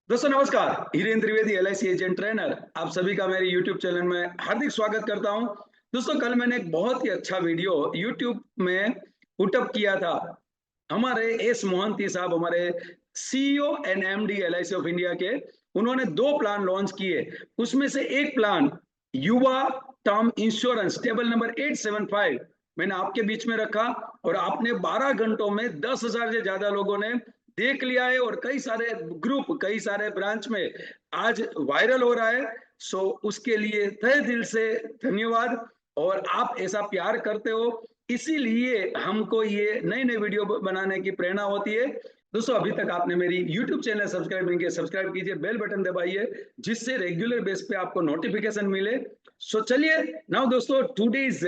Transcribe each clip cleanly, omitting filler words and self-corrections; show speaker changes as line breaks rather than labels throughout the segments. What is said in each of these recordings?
दोस्तों नमस्कार। Hiren Trivedi LIC agent trainer आप सभी का मेरे यूट्यूब चैनल में हार्दिक स्वागत करता हूं। दोस्तों कल मैंने एक बहुत ही अच्छा वीडियो यूट्यूब में पुटअप किया था। हमारे एस मोहंती साहब हमारे CEO and MD LIC of India के उन्होंने दो प्लान लॉन्च किए। उसमें से एक प्लान युवा टर्म इंश्योरेंस टेबल नंबर 875 मैंने आपके बीच में रखा और आपने 12 घंटों में 10,000 से ज्यादा लोगों ने देख लिया है और कई सारे ग्रुप कई सारे ब्रांच में आज वायरल हो रहा है। सो उसके लिए तहे दिल से धन्यवाद। और आप ऐसा प्यार करते हो इसीलिए हमको ये नए नए वीडियो बनाने की प्रेरणा होती है। दोस्तों अभी तक आपने मेरी यूट्यूब चैनल सब्सक्राइब नहीं किया, सब्सक्राइब कीजिए, बेल बटन दबाइए जिससे रेगुलर बेस पे आपको नोटिफिकेशन मिले। सो चलिए नाउ दोस्तों टुडेज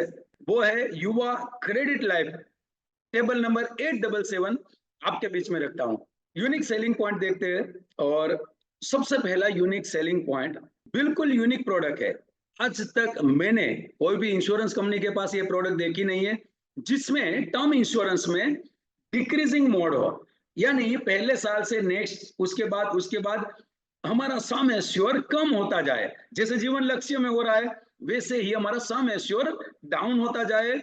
वो है युवा क्रेडिट लाइफ टेबल नंबर 877 आपके बीच में रखता हूं। यूनिक सेलिंग पॉइंट देखते हैं और सबसे पहला यूनिक सेलिंग पॉइंट बिल्कुल यूनिक प्रोडक्ट है। आज तक मैंने कोई भी इंश्योरेंस कंपनी के पास ये प्रोडक्ट देखी नहीं है जिसमें टर्म इंश्योरेंस में डिक्रीजिंग मोड हो, यानी पहले साल से नेक्स्ट उसके बाद हमारा सम एश्योर कम होता जाए। जैसे जीवन लक्ष्य में हो रहा है वैसे ही हमारा सम एश्योर डाउन होता जाए।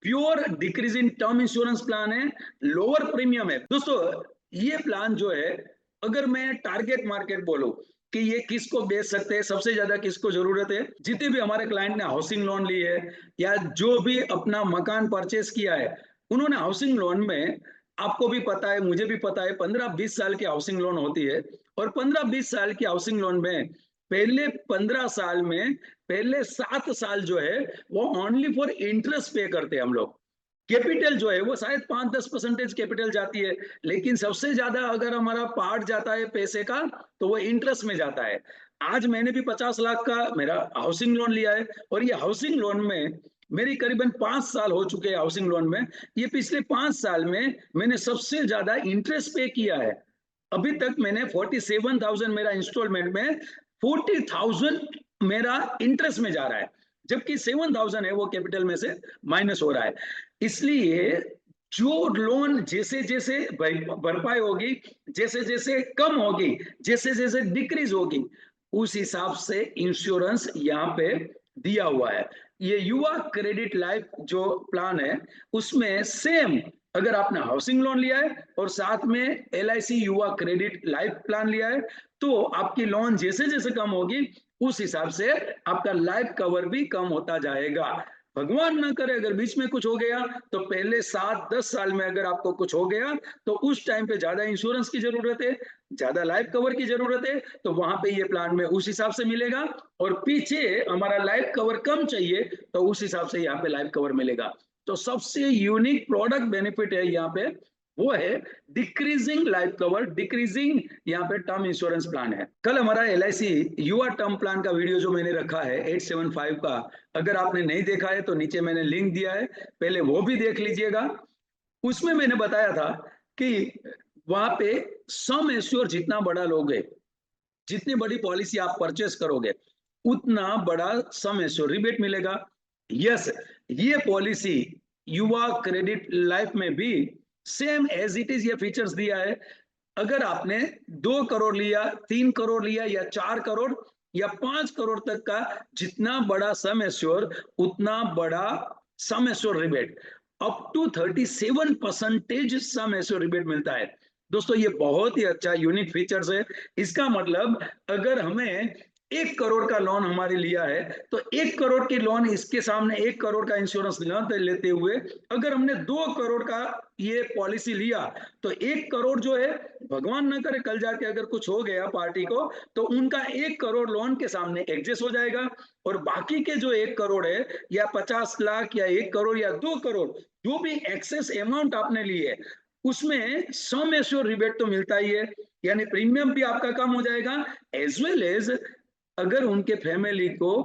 Pure decrease in term insurance plan है, लोअर प्रीमियम है। दोस्तों ये प्लान जो है, अगर मैं टारगेट मार्केट बोलूं कि ये किसको बेच सकते हैं, सबसे ज्यादा किसको जरूरत है, जितने भी हमारे क्लाइंट ने हाउसिंग लोन ली है या जो भी अपना मकान परचेस किया है उन्होंने हाउसिंग लोन में, आपको भी पता है मुझे भी पता है 15-20 साल की हाउसिंग लोन होती है। और 15-20 साल की हाउसिंग लोन में पहले 15 साल में पहले 7 साल जो है वो ओनली फॉर इंटरेस्ट पे करते हैं हम लोग। कैपिटल जो है वो शायद 5-10% कैपिटल जाती है, लेकिन सबसे ज्यादा अगर हमारा पार्ट जाता है पैसे का तो वो इंटरेस्ट में जाता है। आज मैंने भी 50 लाख का मेरा हाउसिंग लोन लिया है और ये हाउसिंग लोन में मेरी करीबन 5 साल हो चुके हैं हाउसिंग लोन में। ये पिछले 5 साल में मैंने सबसे ज्यादा इंटरेस्ट पे किया है। अभी तक मैंने 47,000 मेरा इंस्टॉलमेंट में 40,000 मेरा इंटरेस्ट में जा रहा है, जबकि 7,000 है वो कैपिटल में से माइनस हो रहा है। इसलिए जो लोन जैसे जैसे भरपाई होगी, जैसे जैसे कम होगी, जैसे जैसे डिक्रीज होगी, उस हिसाब से इंश्योरेंस यहाँ पे दिया हुआ है। ये युवा क्रेडिट लाइफ जो प्लान है उसमें सेम, अगर आपने हाउसिंग लोन लिया है और साथ में एलआईसी युवा क्रेडिट लाइफ प्लान लिया है तो आपकी लोन जैसे जैसे कम होगी उस हिसाब से आपका लाइफ कवर भी कम होता जाएगा। भगवान ना करे अगर बीच में कुछ हो गया तो पहले 7-10 साल में अगर आपको कुछ हो गया तो उस टाइम पे ज्यादा इंश्योरेंस की जरूरत है, ज्यादा लाइफ कवर की जरूरत है, तो वहां पे ये प्लान में उस हिसाब से मिलेगा। और पीछे हमारा लाइफ कवर कम चाहिए तो उस हिसाब से यहाँ पे लाइफ कवर मिलेगा। तो सबसे यूनिक प्रोडक्ट बेनिफिट है यहाँ पे वो है डिक्रीजिंग लाइफ कवर, डिक्रीजिंग यहाँ पे टर्म इंश्योरेंस प्लान है। कल हमारा एलआईसी युवा टर्म प्लान का वीडियो जो मैंने रखा है 875 का, अगर आपने नहीं देखा है तो नीचे मैंने लिंक दिया है, पहले वो भी देख लीजिएगा। उसमें मैंने बताया था कि वहां पे सम एश्योर जितना बड़ा लोगे, जितनी बड़ी पॉलिसी आप परचेस करोगे उतना बड़ा सम एश्योर रिबेट मिलेगा। यस, ये पॉलिसी युवा क्रेडिट लाइफ में भी सेम एज इट इज ये फीचर्स दिया है। अगर आपने 2 करोड़ लिया, 3 करोड़ लिया या 4 करोड़ या 5 करोड़ तक का, जितना बड़ा सम एश्योर उतना बड़ा sum assure rebate, up to 37% sum assure rebate मिलता है। दोस्तों ये बहुत ही अच्छा यूनिक फीचर्स है। इसका मतलब अगर हमें 1 करोड़ का लोन हमारे लिया है तो 1 करोड़ की लोन इसके सामने 1 करोड़ का इंश्योरेंस न लेते हुए अगर हमने 2 करोड़ का ये पॉलिसी लिया तो 1 करोड़ जो है, भगवान ना करे कल जाके अगर कुछ हो गया पार्टी को तो उनका 1 करोड़ लोन के सामने एडजस्ट हो जाएगा। और बाकी के जो 1 करोड़ है या 50 लाख या 1 करोड़ या 2 करोड़ जो भी एक्सेस अमाउंट आपने लिए है उसमें सम एश्योर रिबेट तो मिलता ही है, यानी प्रीमियम भी आपका कम हो जाएगा। एज वेल एज अगर उनके फैमिली को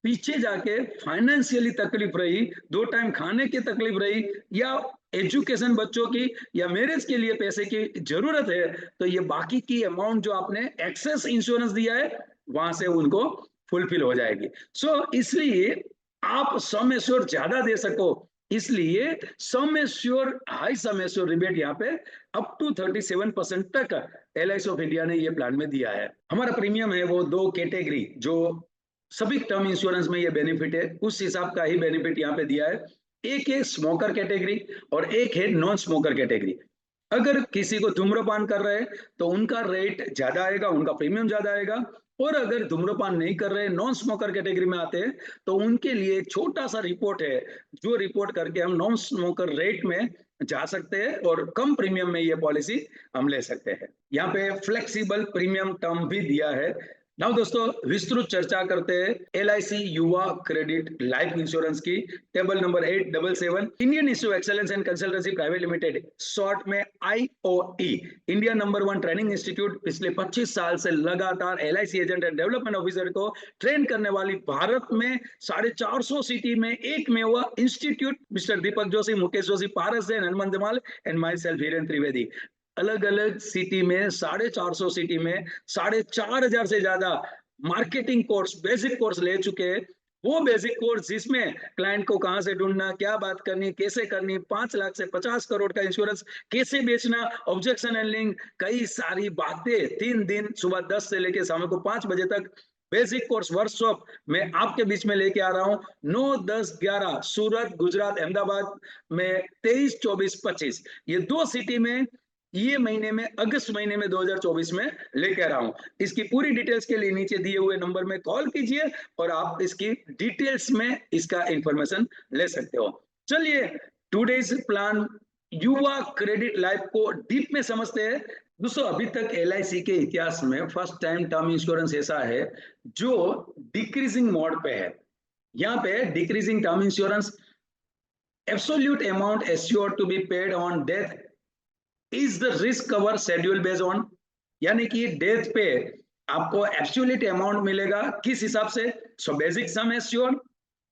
पीछे जाके फाइनेंशियली तकलीफ रही, 2 टाइम खाने की तकलीफ रही या एजुकेशन बच्चों की या मैरिज के लिए पैसे की जरूरत है तो ये बाकी की अमाउंट जो आपने एक्सेस इंश्योरेंस दिया है वहां से उनको फुलफिल हो जाएगी। सो इसलिए आप सम एश्योर ज्यादा दे सको इसलिए सम assure high sum assure rebate यहाँ पे अप टू 37% तक LIC ऑफ इंडिया ने ये प्लान में दिया है। हमारा प्रीमियम है वो 2 कैटेगरी, जो सभी टर्म इंश्योरेंस में ये बेनिफिट है उस हिसाब का ही बेनिफिट यहाँ पे दिया है। एक है स्मोकर कैटेगरी और एक है नॉन स्मोकर कैटेगरी। अगर किसी को धूम्रपान कर रहे हैं तो उनका रेट ज्यादा आएगा, उनका प्रीमियम ज्यादा आएगा। और अगर धूम्रपान नहीं कर रहे, नॉन स्मोकर कैटेगरी में आते हैं, तो उनके लिए एक छोटा सा रिपोर्ट है, जो रिपोर्ट करके हम नॉन स्मोकर रेट में जा सकते हैं और कम प्रीमियम में ये पॉलिसी हम ले सकते हैं। यहाँ पे फ्लेक्सिबल प्रीमियम टर्म भी दिया है। नाउ दोस्तों, विस्तृत चर्चा करते हैं LIC युवा क्रेडिट लाइफ इंश्योरेंस की। Table number 877, Indian institute of excellence and consultancy private limited, short में IOE, India number 1 training institute, पिछले 25 साल से लगातार LIC agent and development officer को ट्रेन करने वाली भारत में 450 सिटी में एक में हुआ institute. Mister Deepak Joshi, Mukesh Joshi, Paras Jain, Hanuman Dhamaal and my self Hiren Trivedi, अलग अलग सिटी में 450 सिटी में 4,500 से ज्यादा मार्केटिंग कोर्स, बेसिक कोर्स ले चुके हैं। वो बेसिक कोर्स जिसमें क्लाइंट को कहां से ढूंढना, क्या बात करनी, कैसे करनी, 5 लाख से 50 करोड़ का इंश्योरेंस कैसे बेचना, ऑब्जेक्शन हैंडलिंग, कई सारी बातें 3 दिन सुबह 10 से लेकर शाम को 5 बजे तक बेसिक कोर्स वर्कशॉप में आपके बीच में लेके आ रहा हूं। 9, 10, 11 सूरत, गुजरात, अहमदाबाद में 23, 24, 25 ये 2 सिटी में ये महीने में, अगस्त महीने में 2024 में लेके आ रहा हूं। इसकी पूरी डिटेल्स के लिए नीचे दिए हुए नंबर में कॉल कीजिए और आप इसकी डिटेल्स में इसका इंफॉर्मेशन ले सकते हो। चलिए टुडेज प्लान युवा क्रेडिट लाइफ को डीप में समझते हैं। दोस्तों, अभी तक LIC के इतिहास में फर्स्ट टाइम टर्म इंश्योरेंस ऐसा है जो डिक्रीजिंग मोड पे है। यहाँ पे decreasing term insurance, absolute amount assured to be paid on death is the risk cover schedule based on, यानी कि डेथ पे आपको एब्सोल्यूट अमाउंट मिलेगा किस हिसाब से? So basic sum assured,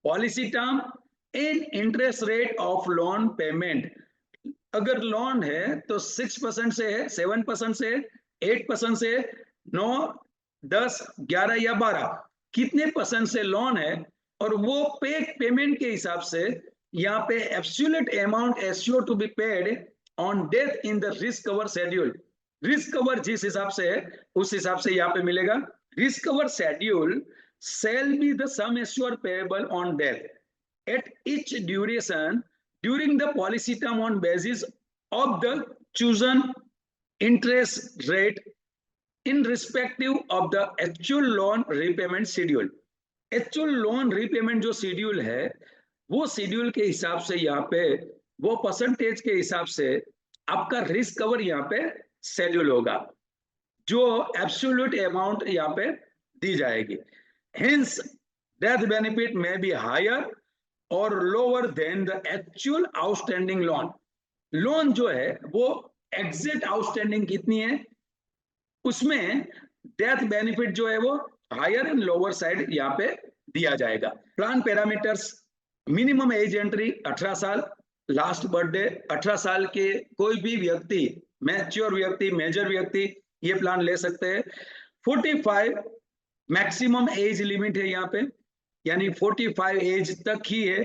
policy term and interest rate of loan payment. अगर loan है तो 6% से है, 7% से, 8% से, 9, 10, 11 या 12 कितने परसेंट से लोन है, और वो पेमेंट के हिसाब से यहाँ पे absolute amount assured to be paid on death in the risk cover schedule. Risk cover जिस हिसाब से है उस हिसाब से यहाँ पे मिलेगा। Risk cover schedule shall be the sum assured payable on death at each duration during the policy term on basis of the chosen interest rate in respective of the actual loan repayment schedule। actual loan repayment जो schedule है वो schedule के हिसाब से यहाँ पे वो percentage के हिसाब से आपका रिस्क कवर यहाँ पे शेड्यूल होगा, जो एब्सोल्यूट अमाउंट यहाँ पे दी जाएगी। हेंस डेथ बेनिफिट में बी हायर और lower than the actual outstanding loan. Loan जो है वो एग्जैक्ट आउटस्टैंडिंग कितनी है उसमें डेथ बेनिफिट जो है वो हायर एंड लोअर साइड यहाँ पे दिया जाएगा। Plan parameters, minimum age entry 18 साल, लास्ट बर्थडे 18 साल के कोई भी व्यक्ति, मैच्योर व्यक्ति, मेजर व्यक्ति ये प्लान ले सकते हैं। 45 मैक्सिमम एज लिमिट है यहाँ पे, यानी 45 एज तक ही है।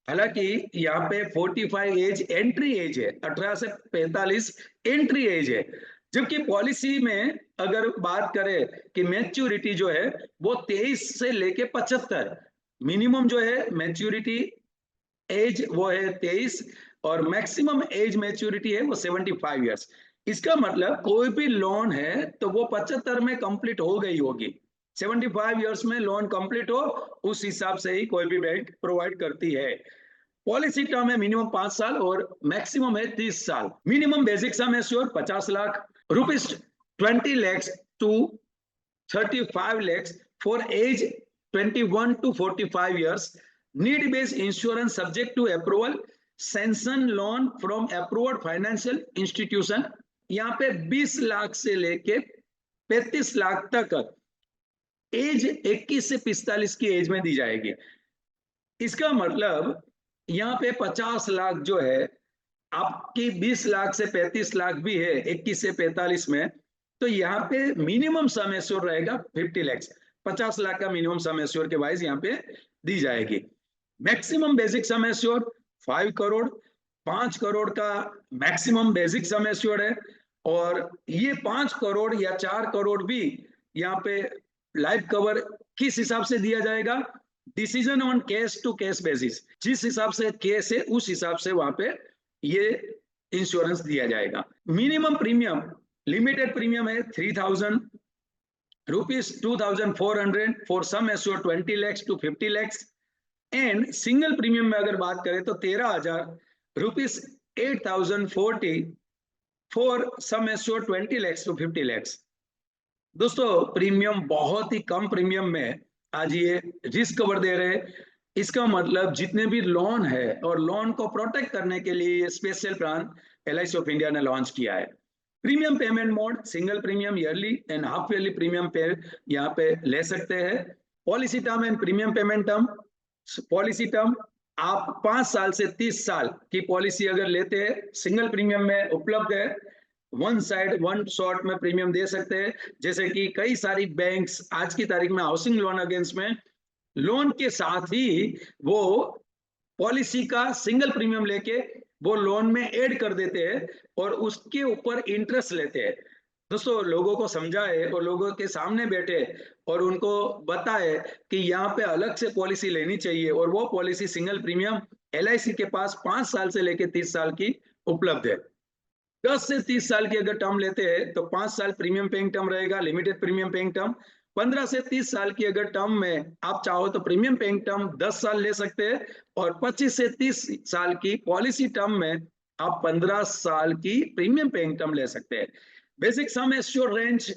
हालांकि यहाँ पे 45 एज एंट्री एज है, 18 से 45 एंट्री एज है। जबकि पॉलिसी में अगर बात करें कि मैच्योरिटी जो है वो 23 से लेके 75, मिनिमम जो है मैच्योरिटी एज वो है 23 और मैक्सिमम एज मैच्योरिटी है वो 75 इयर्स। इसका मतलब कोई भी लोन है तो वो 75 में कंप्लीट हो गई होगी, 75 इयर्स में लोन कंप्लीट हो उस हिसाब से ही कोई भी बैंक प्रोवाइड करती है। पॉलिसी टर्म है मिनिमम 5 साल और मैक्सिमम है 30 साल। Minimum basic sum assured 50 lakh rupees, 20 lakhs to 35 lakhs for age 21 to 45 years। Need based insurance subject to approval, sanction loan from approved financial institution। यहाँ पे 20 लाख से लेके 35 लाख तक एज 21 से 45 की एज में दी जाएगी। इसका मतलब यहाँ पे 50 लाख जो है आपकी 20 लाख से 35 लाख भी है 21 से 45 में, तो यहाँ पे मिनिमम सम एश्योर्ड रहेगा 50 लाख, 50 लाख का मिनिमम सम एश्योर्ड के वाइज यहाँ पे दी जाएगी। Maximum basic sum assured 5 crore, 5 crore का मैक्सिमम बेसिक सम एश्योर्ड है, और ये 5 करोड़ या 4 करोड़ भी यहाँ पे लाइफ कवर किस हिसाब से दिया जाएगा? Decision on case to case basis, जिस हिसाब से केस है उस हिसाब से वहां पे ये इंश्योरेंस दिया जाएगा। मिनिमम प्रीमियम, लिमिटेड प्रीमियम है 3000 rupees, 2400 for sum assured 20 lakhs to 50 lakhs, and single premium में अगर बात करें तो 13,000 rupees 8040 for sum assured 20 lakhs to 50 lakhs। दोस्तों प्रीमियम बहुत ही कम प्रीमियम में आज ये रिस्क कवर दे रहे हैं। इसका मतलब जितने भी लोन है और लोन को प्रोटेक्ट करने के लिए ये special plan LIC of India ने लॉन्च किया है। Premium payment mode, single premium, yearly and half yearly premium पे यहाँ पे ले सकते हैं। Policy term and premium payment term. Policy term, आप 5 साल से 30 साल की पॉलिसी अगर लेते हैं, सिंगल प्रीमियम में उपलब्ध है, वन साइड वन शॉट में प्रीमियम दे सकते हैं। जैसे कि कई सारी बैंक्स आज की तारीख में हाउसिंग लोन अगेंस्ट में लोन के साथ ही वो पॉलिसी का सिंगल प्रीमियम लेके वो लोन में ऐड कर देते हैं और उसके ऊपर इंटरेस्ट लेते हैं। दोस्तों लोगों को समझाए और लोगों के सामने बैठे और उनको बताए कि यहाँ पे अलग से पॉलिसी लेनी चाहिए, और वो पॉलिसी सिंगल प्रीमियम LIC के पास 5 साल से लेके 30 साल की उपलब्ध है। 10 से 30 साल की अगर टर्म लेते हैं तो 5 साल प्रीमियम पेइंग टर्म रहेगा, लिमिटेड प्रीमियम पेइंग टर्म। 15 से 30 साल की अगर टर्म में आप चाहो तो प्रीमियम पेइंग टर्म 10 साल ले सकते हैं, और 25 से 30 साल की पॉलिसी टर्म में आप 15 साल की प्रीमियम पेइंग टर्म ले सकते हैं। Basic sum assure range,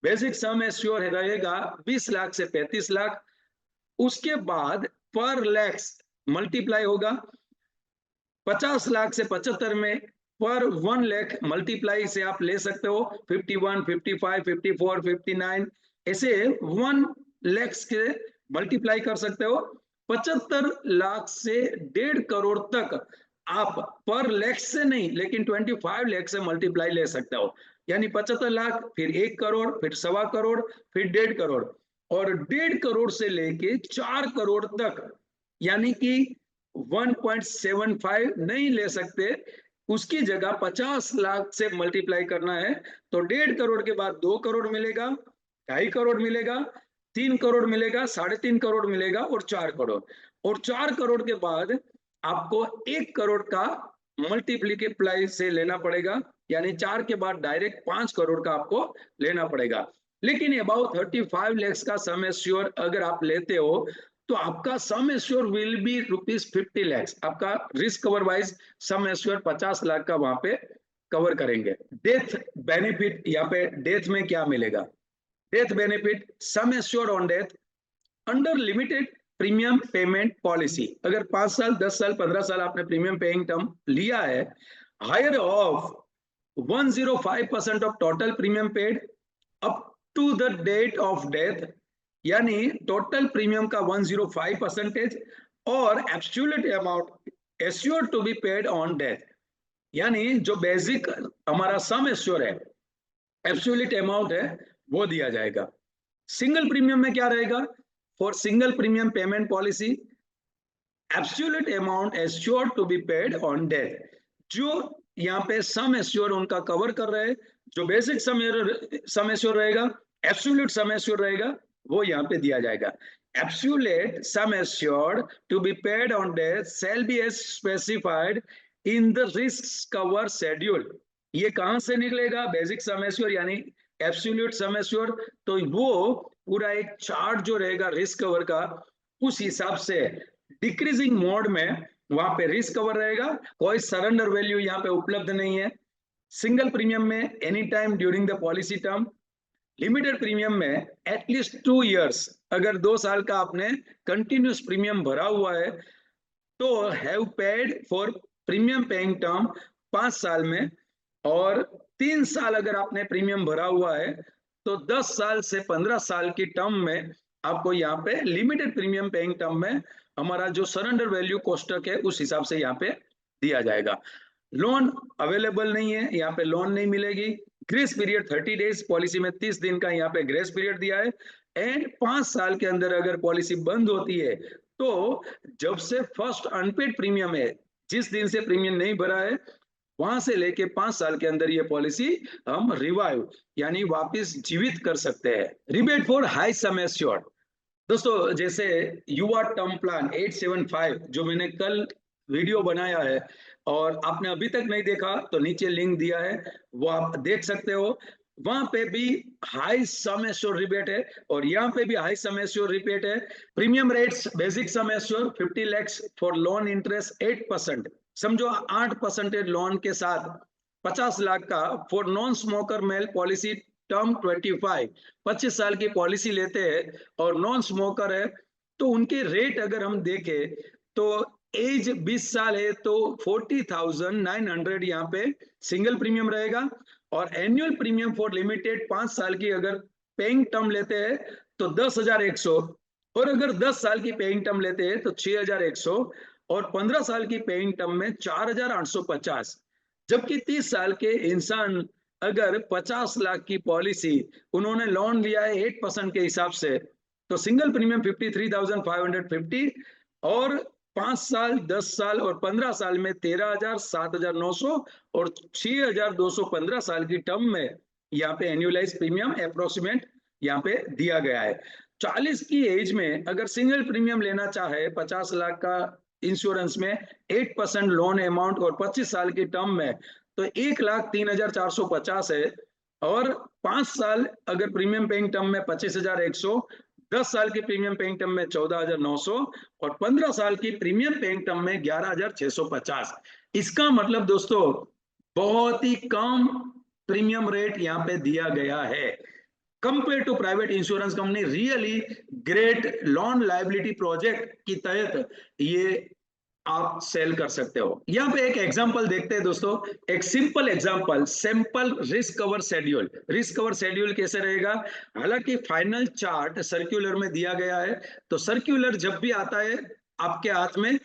basic sum assure रहेगा 20 लाख से 35 लाख। उसके बाद पर लैक्स मल्टीप्लाई होगा 50 लाख से 75 में, पर 1 लाख मल्टीप्लाई से आप ले सकते हो 51, 55, 54, 59, ऐसे 1 लाख के मल्टीप्लाई कर सकते हो। 75 लाख से 1.5 करोड़ तक आप पर लाख से नहीं लेकिन 25 लाख से मल्टीप्लाई ले सकते हो, यानी 75 लाख, फिर 1 करोड़, फिर 1.25 करोड़, फिर 1.5 करोड़, और 1.5 करोड़ से लेके 4 करोड़ तक, यानी कि 1.75 नहीं ले सकते, उसकी जगह 50 लाख से मल्टीप्लाई करना है तो 1.5 करोड़ के बाद 2 करोड़ मिलेगा, 2.5 करोड़ मिलेगा, 3 करोड़ मिलेगा, 3.5 करोड़ मिलेगा, और 4 करोड़, और 4 करोड़ के बाद आपको 1 करोड़ का मल्टीप्लीकेप्लाई से लेना पड़ेगा, यानी 4 के बाद डायरेक्ट 5 करोड़ का आपको लेना पड़ेगा। लेकिन अबाउट 35 लाख का सम एश्योर अगर आप लेते हो तो आपका सम एश्योर विल बी ₹50 लाख, आपका रिस्क कवर वाइज सम एश्योर 50 लाख का वहां पे कवर करेंगे। डेथ बेनिफिट, यहाँ पे डेथ में क्या मिलेगा? Death benefit, sum assure on death under limited premium payment policy. अगर 5 साल, 10 साल, 15 साल आपने प्रीमियम पेइंग टर्म लिया है, higher of 105% of total premium paid up to the date of death, यानी टोटल प्रीमियम का 105% और absolute amount assured to be paid on death, यानी जो बेसिक हमारा सम एश्योर है, एब्सोल्यूट अमाउंट है, वो दिया जाएगा। सिंगल प्रीमियम में क्या रहेगा? For single premium payment policy absolute amount assured to be paid on death, जो यहाँ पे सम एश्योर उनका कवर कर रहे हैं, जो बेसिक सम एश्योर रहेगा, एब्सोल्यूट सम एश्योर रहेगा, वो यहाँ पे दिया जाएगा। Absolute sum assured to be paid on death shall be as specified in the risk cover schedule. ये कहां से निकलेगा? बेसिक सम एश्योर यानी एब्सोल्यूट सम एश्योर, तो वो पूरा एक चार्ट जो रहेगा रिस्क कवर का, उस हिसाब से डिक्रीजिंग मोड में वहां पे रिस्क कवर रहेगा। कोई सरेंडर वैल्यू यहाँ पे उपलब्ध नहीं है। सिंगल प्रीमियम में any time during the policy term, limited premium में एटलीस्ट 2 इयर्स, अगर 2 साल का आपने कंटिन्यूस प्रीमियम भरा हुआ है तो have paid for premium paying term 5 साल में, और 3 साल अगर आपने प्रीमियम भरा हुआ है तो 10 साल से 15 साल की टर्म में आपको यहाँ पे लिमिटेड प्रीमियम पेइंग टर्म में हमारा जो सरेंडर वैल्यू कोष्टक है उस हिसाब से यहाँ पे दिया जाएगा। लोन अवेलेबल नहीं है, यहाँ पे लोन नहीं मिलेगी। ग्रेस पीरियड 30 डेज, पॉलिसी में 30 दिन का यहाँ पे ग्रेस पीरियड दिया है, एंड 5 साल के अंदर अगर पॉलिसी बंद होती है तो जब से फर्स्ट अनपेड प्रीमियम है, जिस दिन से प्रीमियम नहीं भरा है वहां से लेके 5 साल के अंदर ये पॉलिसी हम रिवाइव यानी वापस जीवित कर सकते हैं। Rebate for high sum assured. दोस्तों जैसे युवा टर्म प्लान 875 जो मैंने कल वीडियो बनाया है और आपने अभी तक नहीं देखा तो नीचे लिंक दिया है, वो आप देख सकते हो। वहां पे भी हाई सम एश्योर रिबेट है और यहाँ पे भी हाई सम एश्योर रिबेट है। Premium rates basic sum assure 50 lakhs for loan interest 8%, समझो 8% लोन के साथ 50 लाख का for non smoker male policy term 25 साल की पॉलिसी लेते हैं और नॉन स्मोकर है तो उनके रेट अगर हम देखें तो एज 20 साल है तो 40,900 यहाँ पे सिंगल प्रीमियम रहेगा और एनुअल प्रीमियम फॉर लिमिटेड 5 साल की अगर पेइंग टर्म लेते हैं तो 10,100 और अगर 10 साल की पेइंग टर्म लेते हैं तो 6,100 और 15 साल की पेइंग टर्म में 4,850। जबकि 30 साल के इंसान अगर 50 लाख की पॉलिसी उन्होंने लोन लिया है 8% के हिसाब से तो सिंगल प्रीमियम 53,550 और 5 साल 10 साल और 15 साल में 13,000 7,900 और 6,215 साल की टर्म में यहाँ पे एनुअलाइज प्रीमियम अप्रोक्सीमेट यहाँ पे दिया गया है। 40 की एज में अगर सिंगल प्रीमियम लेना चाहे 50 लाख का इंश्योरेंस में 8% लोन अमाउंट और 25 साल की टर्म में तो 1,03,450 है और 5 साल अगर प्रीमियम पेइंग टर्म में 25,100, 10 साल की प्रीमियम पेइंग टर्म में 14,900 और 15 साल की प्रीमियम पेइंग टर्म में 11,650। इसका मतलब दोस्तों बहुत ही कम प्रीमियम रेट यहाँ पे दिया गया है compare to private insurance company. Really great loan liability project की तहत ये आप सेल कर सकते हो। यहाँ पे एक एग्जांपल देखते हैं दोस्तों, एक simple example, simple risk cover schedule. Risk cover schedule कैसे रहेगा, हालांकि फाइनल चार्ट सर्कुलर में दिया गया है तो सर्कुलर जब भी आता है आपके हाथ में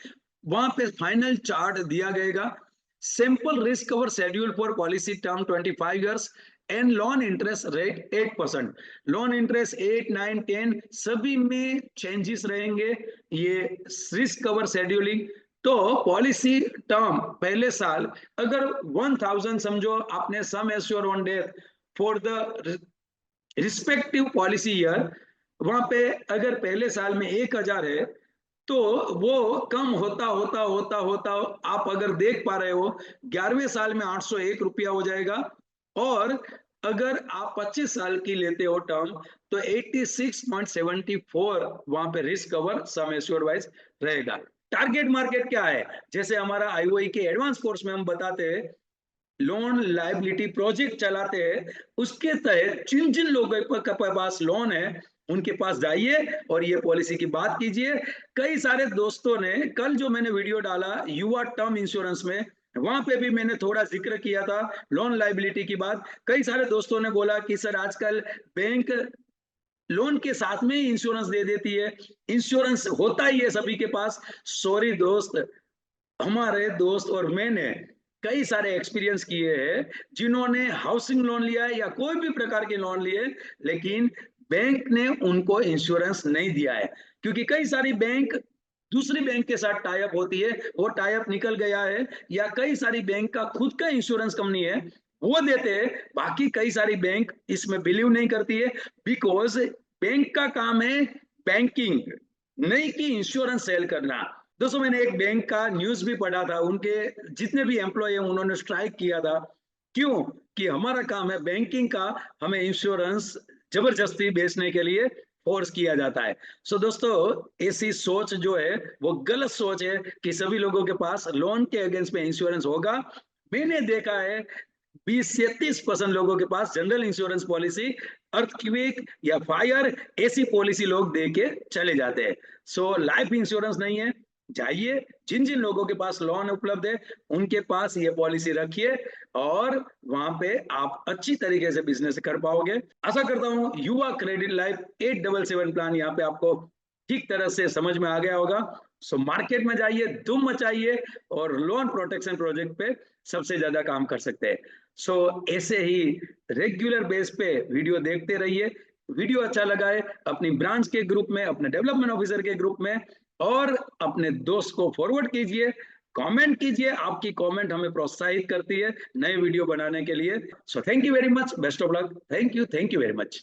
वहां पे फाइनल चार्ट दिया गएगा। Simple risk cover schedule for policy term 25 years and loan interest rate 8%। Loan interest 8, 9, 10 सभी में चेंजेस रहेंगे। ये रिस्क कवर शेड्यूलिंग तो पॉलिसी टर्म पहले साल अगर 1,000 समझो आपने sum assure on death for the respective policy year, वहां पे अगर पहले साल में 1,000 है तो वो कम होता होता होता होता आप अगर देख पा रहे हो 11वें साल में 801 रुपया हो जाएगा और अगर आप 25 साल की लेते हो टर्म तो 86.74 वहां पे risk cover sum assured wise रहेगा। टारगेट मार्केट क्या है, जैसे हमारा आईओई के एडवांस कोर्स में हम बताते हैं लोन लाइबिलिटी प्रोजेक्ट चलाते हैं, उसके तहत जिन जिन लोगों के पास लोन है उनके पास जाइए और ये पॉलिसी की बात कीजिए। कई सारे दोस्तों ने कल जो मैंने वीडियो डाला युवा टर्म इंश्योरेंस में वहां पे भी मैंने थोड़ा जिक्र किया था लोन लाइबिलिटी की बात। कई सारे दोस्तों ने बोला कि सर आजकल बैंक लोन के साथ में ही इंश्योरेंस दे देती है, इंश्योरेंस होता ही है सभी के पास। सॉरी दोस्त, हमारे दोस्त और मैंने कई सारे एक्सपीरियंस किए हैं जिन्होंने हाउसिंग लोन लिया है या कोई भी प्रकार के लोन लिए लेकिन बैंक ने उनको इंश्योरेंस नहीं दिया है क्योंकि कई सारी बैंक दूसरी बैंक के साथ टाई अप होती है, वो टाई अप निकल गया है या कई सारी बैंक का खुद का इंश्योरेंस कंपनी है वो देते हैं, बाकी कई सारी बैंक इसमें बिलीव नहीं करती है बिकॉज बैंक का काम है बैंकिंग, नहीं कि इंश्योरेंस सेल करना। दोस्तों मैंने एक बैंक का न्यूज भी पढ़ा था, उनके जितने भी एम्प्लॉय हैं उन्होंने स्ट्राइक किया था। क्यों कि हमारा काम है बैंकिंग का, हमें इंश्योरेंस जबरदस्ती बेचने के लिए फोर्स किया जाता है। सो दोस्तों ऐसी सोच जो है वो गलत सोच है कि सभी लोगों के पास लोन के अगेंस्ट में इंश्योरेंस होगा। मैंने देखा है 20 से 30% लोगों के पास जनरल इंश्योरेंस पॉलिसी, अर्थक्वेक या फायर ऐसी पॉलिसी लोग दे के चले जाते हैं। सो लाइफ इंश्योरेंस नहीं है, जाइए जिन जिन लोगों के पास लोन उपलब्ध है उनके पास ये पॉलिसी रखिए और वहां पे आप अच्छी तरीके से बिजनेस कर पाओगे। आशा करता हूं युवा क्रेडिट लाइफ 877 प्लान यहाँ पे आपको ठीक तरह से समझ में आ गया होगा। सो मार्केट में जाइए, धूम मचाइए और लोन प्रोटेक्शन प्रोजेक्ट पे सबसे ज्यादा काम कर सकते हैं। सो ऐसे ही रेगुलर बेस पे वीडियो देखते रहिए। वीडियो अच्छा लगा है अपनी ब्रांच के ग्रुप में, अपने डेवलपमेंट ऑफिसर के ग्रुप में और अपने दोस्त को फॉरवर्ड कीजिए कमेंट कीजिए, आपकी कमेंट हमें प्रोत्साहित करती है नए वीडियो बनाने के लिए। So thank you very much, best of luck, thank you very much.